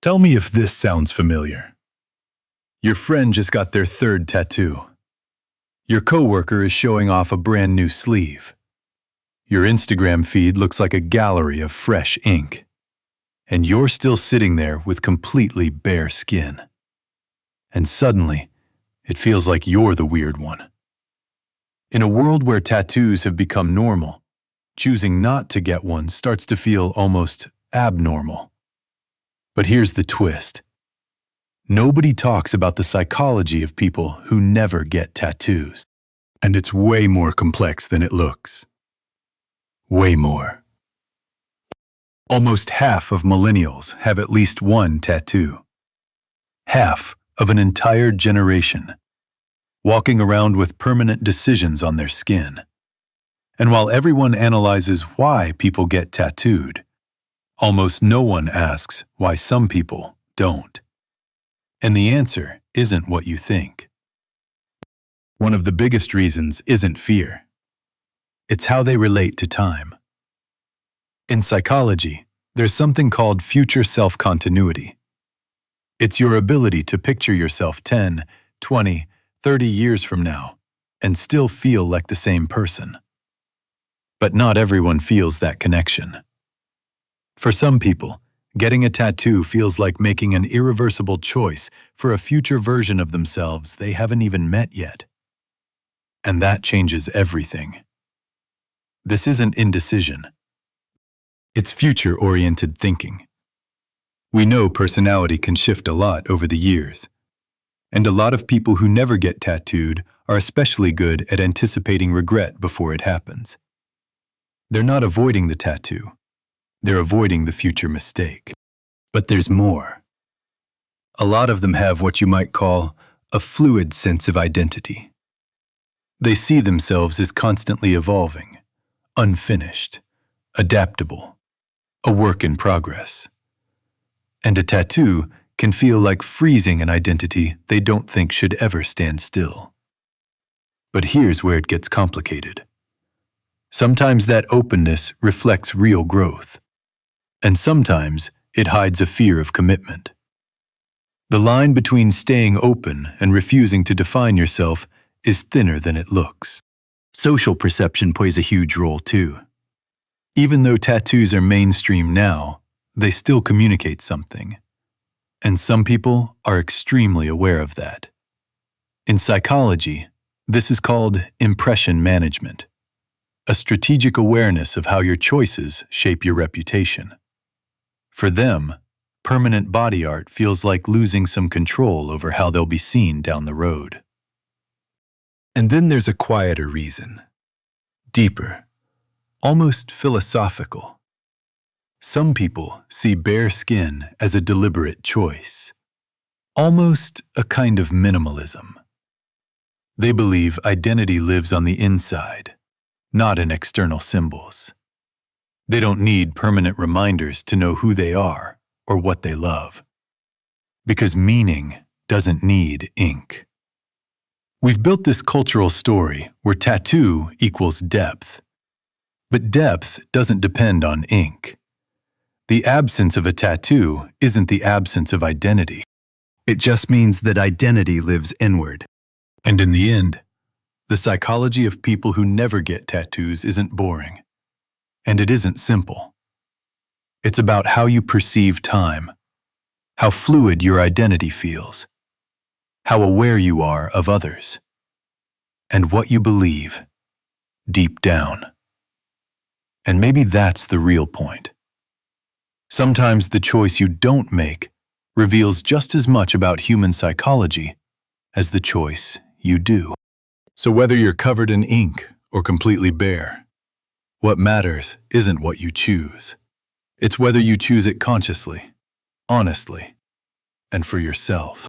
Tell me if this sounds familiar. Your friend just got their third tattoo. Your coworker is showing off a brand new sleeve. Your Instagram feed looks like a gallery of fresh ink. And you're still sitting there with completely bare skin. And suddenly, it feels like you're the weird one. In a world where tattoos have become normal, choosing not to get one starts to feel almost abnormal. But here's the twist. Nobody talks about the psychology of people who never get tattoos. And it's way more complex than it looks. Way more. Almost half of millennials have at least one tattoo. Half of an entire generation, walking around with permanent decisions on their skin. And while everyone analyzes why people get tattooed, almost no one asks why some people don't. And the answer isn't what you think. One of the biggest reasons isn't fear. It's how they relate to time. In psychology, there's something called future self-continuity. It's your ability to picture yourself 10, 20, 30 years from now and still feel like the same person. But not everyone feels that connection. For some people, getting a tattoo feels like making an irreversible choice for a future version of themselves they haven't even met yet. And that changes everything. This isn't indecision. It's future-oriented thinking. We know personality can shift a lot over the years. And a lot of people who never get tattooed are especially good at anticipating regret before it happens. They're not avoiding the tattoo. They're avoiding the future mistake. But there's more. A lot of them have what you might call a fluid sense of identity. They see themselves as constantly evolving, unfinished, adaptable, a work in progress. And a tattoo can feel like freezing an identity they don't think should ever stand still. But here's where it gets complicated. Sometimes that openness reflects real growth, and sometimes it hides a fear of commitment. The line between staying open and refusing to define yourself is thinner than it looks. Social perception plays a huge role too. Even though tattoos are mainstream now, they still communicate something. And some people are extremely aware of that. In psychology, this is called impression management, a strategic awareness of how your choices shape your reputation. For them, permanent body art feels like losing some control over how they'll be seen down the road. And then there's a quieter reason, deeper, almost philosophical. Some people see bare skin as a deliberate choice, almost a kind of minimalism. They believe identity lives on the inside, not in external symbols. They don't need permanent reminders to know who they are or what they love, because meaning doesn't need ink. We've built this cultural story where tattoo equals depth, but depth doesn't depend on ink. The absence of a tattoo isn't the absence of identity. It just means that identity lives inward. And in the end, the psychology of people who never get tattoos isn't boring. And it isn't simple. It's about how you perceive time, how fluid your identity feels, how aware you are of others, and what you believe deep down. And maybe that's the real point. Sometimes the choice you don't make reveals just as much about human psychology as the choice you do. So whether you're covered in ink or completely bare, what matters isn't what you choose. It's whether you choose it consciously, honestly, and for yourself.